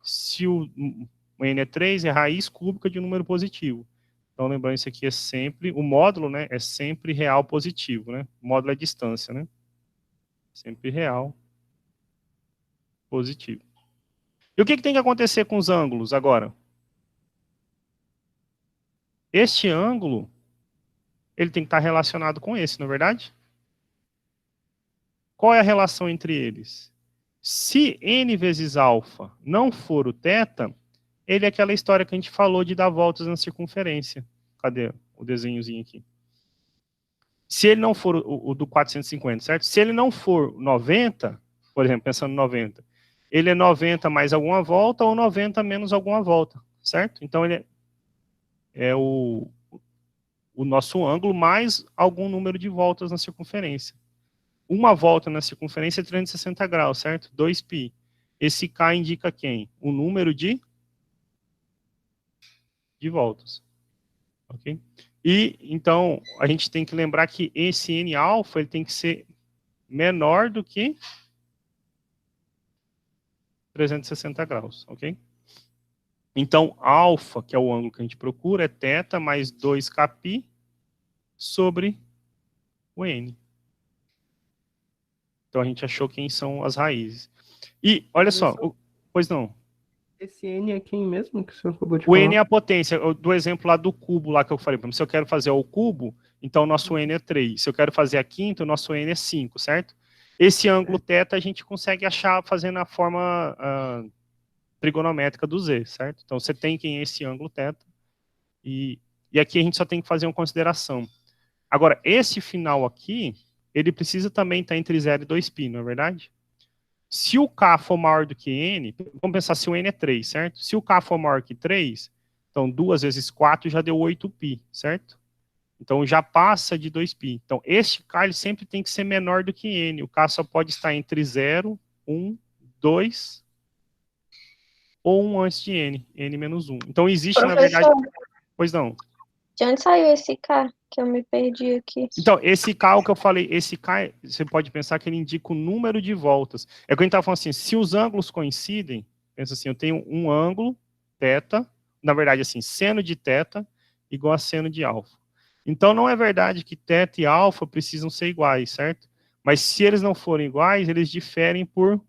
Se o N é 3, é a raiz cúbica de um número positivo. Então, lembrando, isso aqui é sempre, o módulo, né, é sempre real positivo, né? O módulo é distância, né? Sempre real positivo. E o que tem que acontecer com os ângulos agora? Este ângulo, ele tem que estar relacionado com esse, não é verdade? Qual é a relação entre eles? Se n vezes alfa não for o θ, ele é aquela história que a gente falou de dar voltas na circunferência. Cadê o desenhozinho aqui? Se ele não for o do 450, certo? Se ele não for 90, por exemplo, pensando em 90, ele é 90 mais alguma volta ou 90 menos alguma volta, certo? Então ele é o nosso ângulo mais algum número de voltas na circunferência. Uma volta na circunferência é 360 graus, certo? 2π. Esse K indica quem? O número de voltas. Ok? E, então, a gente tem que lembrar que esse N alfa ele tem que ser menor do que 360 graus, ok? Então, alfa, que é o ângulo que a gente procura, é θ mais 2kπ sobre o N. Então, a gente achou quem são as raízes. E, olha só, pois não. Esse N é quem mesmo que o senhor acabou de O falar? N é a potência, do exemplo lá do cubo lá que eu falei. Por exemplo, se eu quero fazer o cubo, então o nosso N é 3. Se eu quero fazer a quinta, o nosso N é 5, certo? Esse ângulo θ a gente consegue achar fazendo a forma trigonométrica do Z, certo? Então você tem quem é esse ângulo θ e aqui a gente só tem que fazer uma consideração. Agora, esse final aqui, ele precisa também estar entre 0 e 2π, não é verdade? Se o K for maior do que N, vamos pensar se o N é 3, certo? Se o K for maior que 3, então 2 vezes 4 já deu 8π, certo? Então já passa de 2π. Então este K ele sempre tem que ser menor do que N. O K só pode estar entre 0, 1, 2 ou 1 antes de N, N menos 1. Então existe, na verdade... Professor, Pois não. de onde saiu esse K? Que eu me perdi aqui. Então, esse K, o que eu falei, esse K, você pode pensar que ele indica o número de voltas. É que a gente estava falando assim, se os ângulos coincidem, pensa assim, eu tenho um ângulo, θ, na verdade, assim, seno de θ igual a seno de alfa. Então, não é verdade que θ e alfa precisam ser iguais, certo? Mas se eles não forem iguais, eles diferem por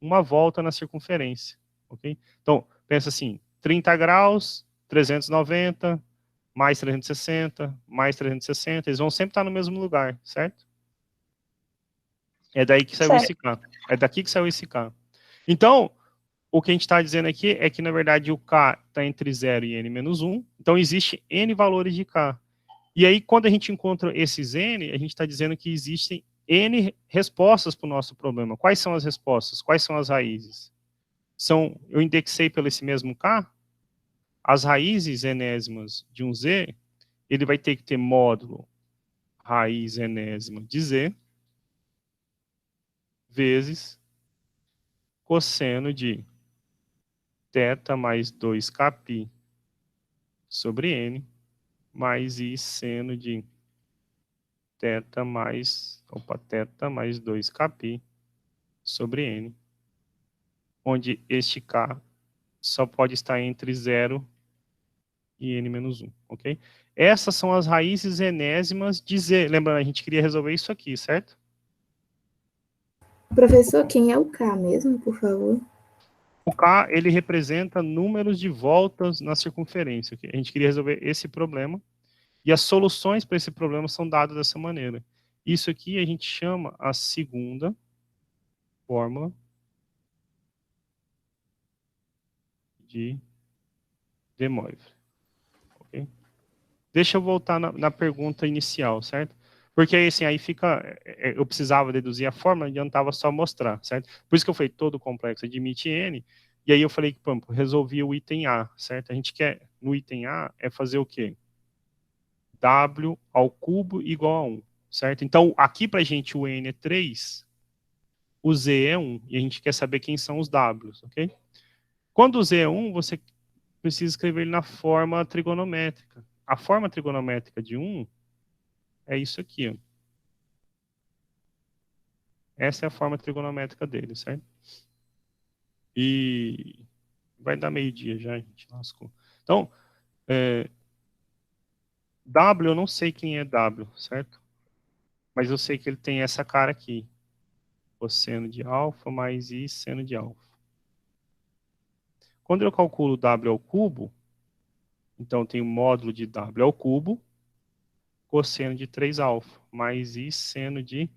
uma volta na circunferência, ok? Então, pensa assim, 30 graus, 390, mais 360, mais 360, eles vão sempre estar no mesmo lugar, certo? É daí que saiu esse K. É daqui que saiu esse K. Então, o que a gente está dizendo aqui é que, na verdade, o K está entre 0 e N menos 1. Então, existe N valores de K. E aí, quando a gente encontra esses N, a gente está dizendo que existem N respostas para o nosso problema. Quais são as respostas? Quais são as raízes? Eu indexei pelo esse mesmo K, as raízes enésimas de um Z, ele vai ter que ter módulo raiz enésima de Z vezes cosseno de θ mais 2kπ sobre N mais I seno de θ mais 2kπ sobre N, onde este K só pode estar entre 0 e N menos 1, ok? Essas são as raízes enésimas de Z. Lembrando, a gente queria resolver isso aqui, certo? Professor, quem é o K mesmo, por favor? O K, ele representa números de voltas na circunferência. Okay? A gente queria resolver esse problema. E as soluções para esse problema são dadas dessa maneira. Isso aqui a gente chama a segunda fórmula de De Moivre. Okay? Deixa eu voltar na pergunta inicial, certo? Porque aí, assim, aí fica... Eu precisava deduzir a fórmula, não adiantava só mostrar, certo? Por isso que eu falei todo complexo admite N, e aí eu falei que, pô, resolvi o item A, certo? A gente quer, no item A, é fazer o quê? W ao cubo igual a 1, certo? Então, aqui pra gente o N é 3, o Z é 1, e a gente quer saber quem são os Ws, ok? Quando o Z é 1, você precisa escrever ele na forma trigonométrica. A forma trigonométrica de 1 é isso aqui, ó. Essa é a forma trigonométrica dele, certo? E vai dar meio-dia já, a gente lascou. Então, W, eu não sei quem é W, certo? Mas eu sei que ele tem essa cara aqui. Cosseno de alfa mais I seno de alfa. Quando eu calculo W ao cubo, então eu tenho módulo de W ao cubo, cosseno de 3 alfa, mais I seno de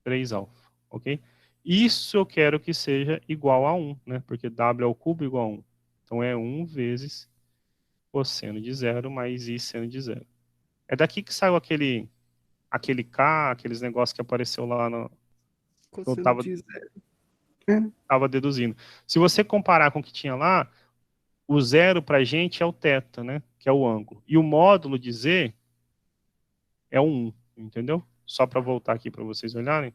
3 alfa, ok? Isso eu quero que seja igual a 1, né? Porque W ao cubo é igual a 1. Então é 1 vezes cosseno de 0 mais I seno de 0. É daqui que saiu aquele K, aqueles negócios que apareceu lá no... Eu Cosseno de 0. Tava deduzindo. Se você comparar com o que tinha lá, o 0 para a gente é o θ, né? Que é o ângulo. E o módulo de Z é o 1, entendeu? Só para voltar aqui para vocês olharem.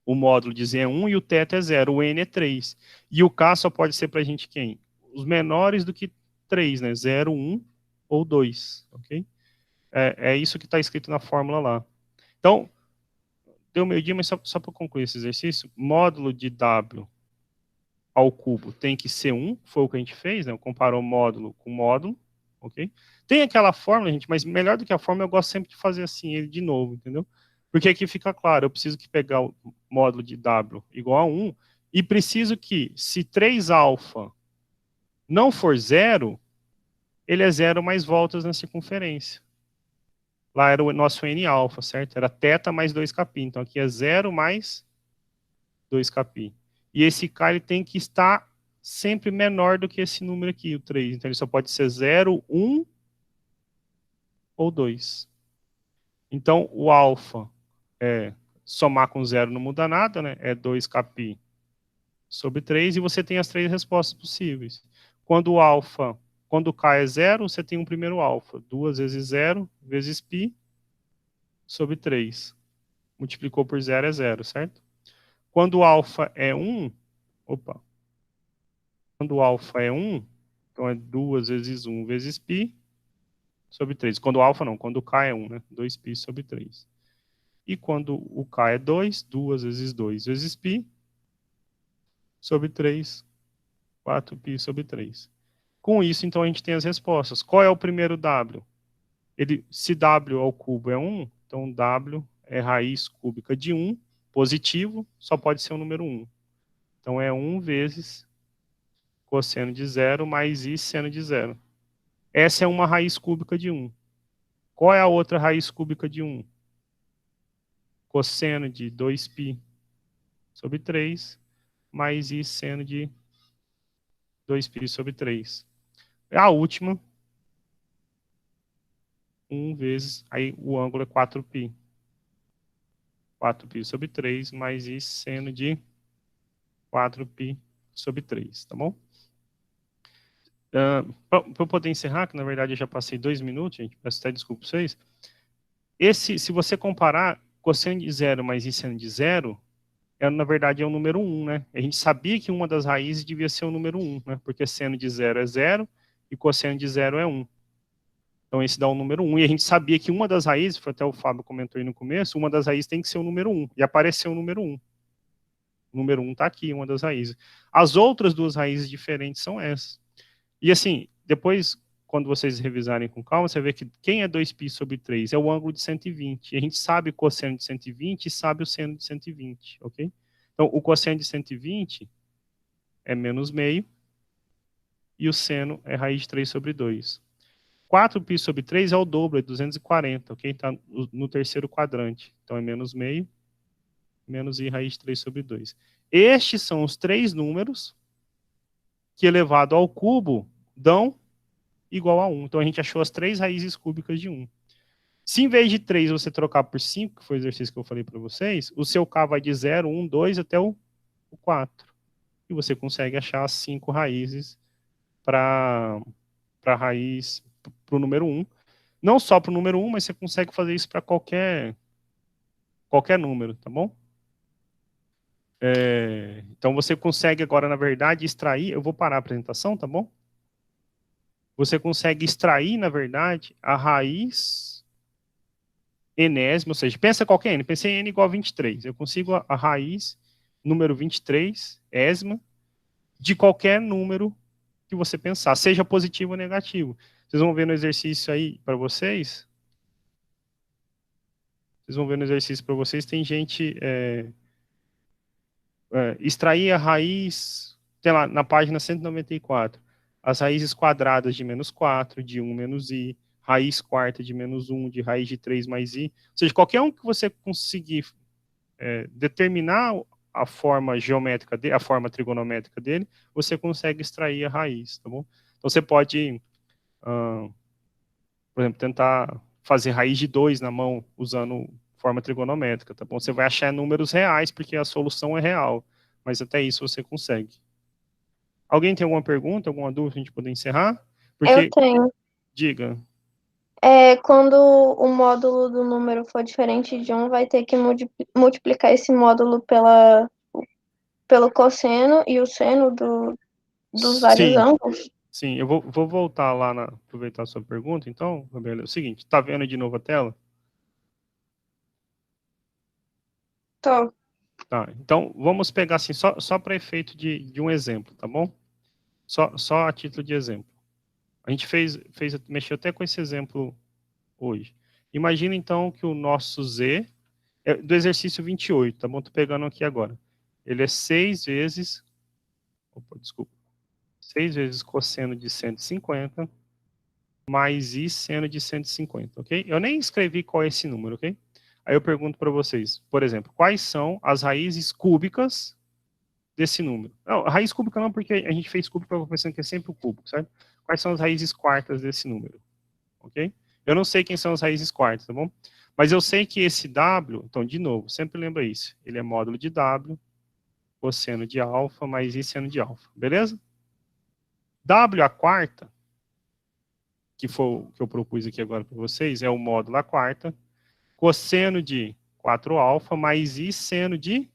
O módulo de Z é 1 e o θ é 0. O N é 3. E o K só pode ser para a gente quem? Os menores do que 3, né? 0, 1 ou 2, ok? É isso que está escrito na fórmula lá. Então, deu meio-dia, mas só para concluir esse exercício, módulo de W ao cubo tem que ser 1, foi o que a gente fez, né? Comparou módulo com módulo, ok? Tem aquela fórmula, gente, mas melhor do que a fórmula, eu gosto sempre de fazer assim, ele de novo, entendeu? Porque aqui fica claro, eu preciso que pegar o módulo de W igual a 1, E preciso que, se 3α não for 0, ele é 0 mais voltas na circunferência. Lá era o nosso N-alfa, certo? Era θ mais 2κ. Então aqui é 0 mais 2κ. E esse K ele tem que estar sempre menor do que esse número aqui, o 3. Então ele só pode ser 0, 1 ou 2. Então o alfa, somar com 0 não muda nada, né? É 2κ sobre 3, e você tem as 3 respostas possíveis. Quando o K é 0, você tem um primeiro alfa. 2 vezes 0 vezes π sobre 3. Multiplicou por 0 é 0, certo? Quando o alfa é 1, quando o alfa é 1, então é 2 vezes 1 vezes π sobre 3. Quando o alfa não, quando o K é 1, né? 2π sobre 3. E quando o K é 2, 2 vezes 2 vezes π sobre 3, 4π sobre 3. Com isso, então, a gente tem as respostas. Qual é o primeiro W? Se W ao cubo é 1, então W é raiz cúbica de 1, positivo, só pode ser o número 1. Então é 1 vezes cosseno de 0 mais I seno de 0. Essa é uma raiz cúbica de 1. Qual é a outra raiz cúbica de 1? Cosseno de 2π sobre 3 mais I seno de 2π sobre 3. A última, 1 vezes, aí o ângulo é 4π. 4π sobre 3 mais I seno de 4π sobre 3, tá bom? Para eu poder encerrar, que na verdade eu já passei 2 minutos, gente, peço até desculpa pra vocês. Se você comparar cosseno de 0 mais I seno de 0, na verdade é o número 1, né? A gente sabia que uma das raízes devia ser o número 1, né? Porque seno de 0 é 0 e cosseno de 0 é 1. Então esse dá o número 1. E a gente sabia que uma das raízes, foi até o Fábio comentou aí no começo, uma das raízes tem que ser o número 1. E apareceu o número 1. O número 1 está aqui, uma das raízes. As outras duas raízes diferentes são essas. E assim, depois, quando vocês revisarem com calma, você vê que quem é 2π sobre 3 é o ângulo de 120. E a gente sabe o cosseno de 120 e sabe o seno de 120, ok? Então, o cosseno de 120 é menos meio e o seno é raiz de 3 sobre 2. 4π sobre 3 é o dobro, é 240, ok? Está no terceiro quadrante. Então, é menos meio, menos I raiz de 3 sobre 2. Estes são os 3 números que, elevado ao cubo, dão igual a 1. Então, a gente achou as 3 raízes cúbicas de 1. Se em vez de 3 você trocar por 5, que foi o exercício que eu falei para vocês, o seu K vai de 0, 1, 2 até o 4. E você consegue achar as 5 raízes para o número 1. Não só para o número 1, mas você consegue fazer isso para qualquer número, tá bom? Então você consegue agora, na verdade, extrair... Eu vou parar a apresentação, tá bom? Você consegue extrair, na verdade, a raiz enésima, ou seja, pensa qualquer n, pensei em n igual a 23. Eu consigo a raiz número 23, ésima, de qualquer número que você pensar, seja positivo ou negativo. Vocês vão ver no exercício aí para vocês. Vocês vão ver no exercício para vocês, tem gente... extrair a raiz, tem lá na página 194, as raízes quadradas de menos 4, de 1 menos I, raiz quarta de menos 1, de raiz de 3 mais I. Ou seja, qualquer um que você conseguir determinar a forma geométrica dele, a forma trigonométrica dele, você consegue extrair a raiz, tá bom? Então você pode, por exemplo, tentar fazer raiz de 2 na mão usando forma trigonométrica, tá bom? Você vai achar números reais, porque a solução é real, mas até isso você consegue. Alguém tem alguma pergunta, alguma dúvida pra gente poder encerrar? Porque... Eu tenho. Diga. Quando o módulo do número for diferente de 1, vai ter que multiplicar esse módulo pelo cosseno e o seno dos vários ângulos? Sim, eu vou voltar lá, aproveitar a sua pergunta, então, Gabriela. É o seguinte, tá vendo de novo a tela? Tô. Tá, então vamos pegar assim, só para efeito de um exemplo, tá bom? Só a título de exemplo. A gente mexeu até com esse exemplo hoje. Imagina então que o nosso Z, do exercício 28, tá bom? Tô pegando aqui agora. ele é 6 vezes... Opa, desculpa. 6 vezes cosseno de 150 mais i seno de 150, ok? Eu nem escrevi qual é esse número, ok? Aí eu pergunto para vocês, por exemplo, quais são as raízes cúbicas desse número? Não, raiz cúbica não, porque a gente fez cúbico, eu vou pensando que é sempre o cúbico, certo? Quais são as raízes quartas desse número, ok? Eu não sei quem são as raízes quartas, tá bom? Mas eu sei que esse w, então, de novo, sempre lembra isso, ele é módulo de w, cosseno de alfa, mais i seno de alfa, beleza? W a quarta, que foi o que eu propus aqui agora para vocês, é o módulo a quarta, cosseno de 4α mais i seno de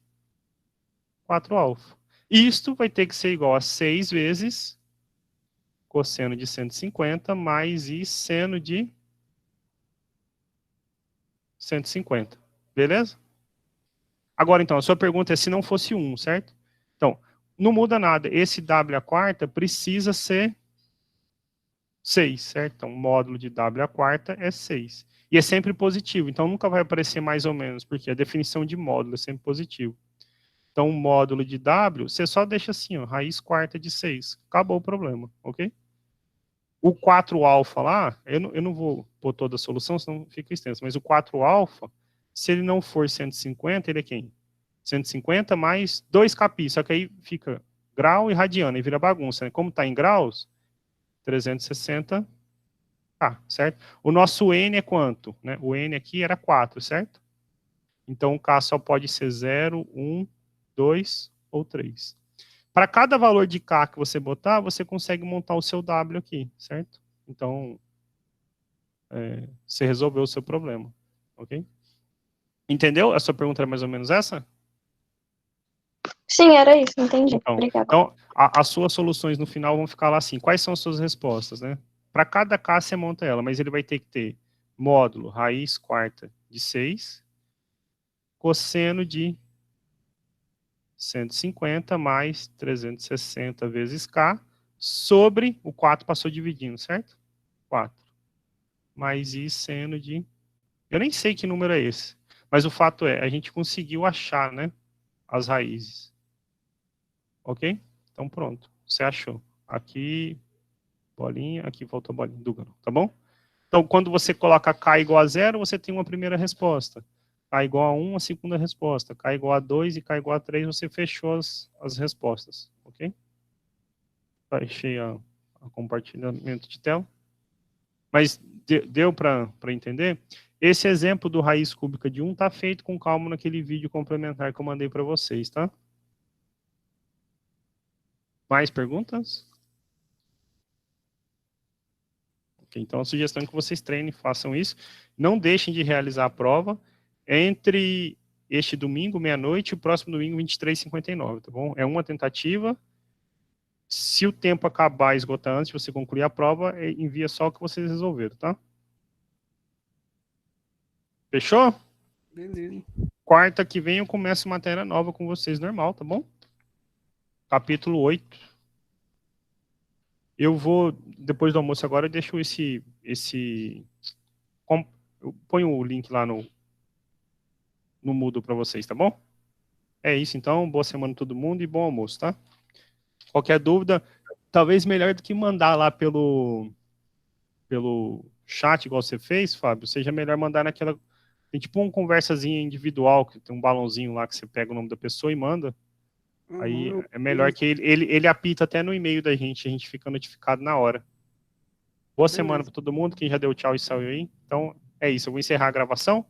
4α. Isto vai ter que ser igual a 6 vezes cosseno de 150 mais i seno de 150. Beleza? Agora, então, a sua pergunta é se não fosse 1, certo? Então, não muda nada. Esse w a quarta precisa ser 6, certo? Então, o módulo de w a quarta é 6. E é sempre positivo, então nunca vai aparecer mais ou menos, porque a definição de módulo é sempre positivo. Então, o módulo de w, você só deixa assim, ó, raiz quarta de 6. Acabou o problema, ok? O 4α lá, eu não vou pôr toda a solução, senão fica extenso, mas o 4α, se ele não for 150, ele é quem? 150 mais 2 capi, só que aí fica grau e radiano, e vira bagunça, né? Como está em graus, 360, certo? O nosso n é quanto? Né? O n aqui era 4, certo? Então, o k só pode ser 0, 1, 2 ou 3. Para cada valor de k que você botar, você consegue montar o seu w aqui, certo? Então, você resolveu o seu problema, ok? Entendeu? A sua pergunta era mais ou menos essa? Sim, era isso, entendi. Obrigada. Então as suas soluções no final vão ficar lá assim. Quais são as suas respostas, né? Para cada k você monta ela, mas ele vai ter que ter módulo raiz quarta de 6, cosseno de 150 mais 360 vezes k, sobre o 4 passou dividindo, certo? 4. Mais i seno de... Eu nem sei que número é esse, mas o fato é, a gente conseguiu achar, né, as raízes. Ok? Então pronto, você achou. Aqui, bolinha, aqui faltou bolinha do grão, tá bom? Então, quando você coloca k igual a 0, você tem uma primeira resposta. K igual a 1, a segunda resposta. K igual a 2 e K igual a 3, você fechou as respostas, ok? Fechei o compartilhamento de tela. Mas deu para entender? Esse exemplo do raiz cúbica de 1 está feito com calma naquele vídeo complementar que eu mandei para vocês, tá? Mais perguntas? Okay, então, a sugestão é que vocês treinem, façam isso. Não deixem de realizar a prova entre este domingo, meia-noite, e o próximo domingo, 23h59, tá bom? É uma tentativa. Se o tempo acabar, esgotar antes de você concluir a prova, envia só o que vocês resolveram, tá? Fechou? Beleza. Quarta que vem eu começo matéria nova com vocês, normal, tá bom? Capítulo 8. Eu vou, depois do almoço agora, eu deixo eu ponho o link lá no Moodle para vocês, tá bom? É isso, então. Boa semana a todo mundo e bom almoço, tá? Qualquer dúvida, talvez melhor do que mandar lá pelo chat, igual você fez, Fábio, seja melhor mandar naquela... Tem tipo uma conversazinha individual, que tem um balãozinho lá que você pega o nome da pessoa e manda. Aí é melhor que ele apita até no e-mail da gente, a gente fica notificado na hora. Boa semana para todo mundo, quem já deu tchau e saiu aí. Então, é isso, eu vou encerrar a gravação.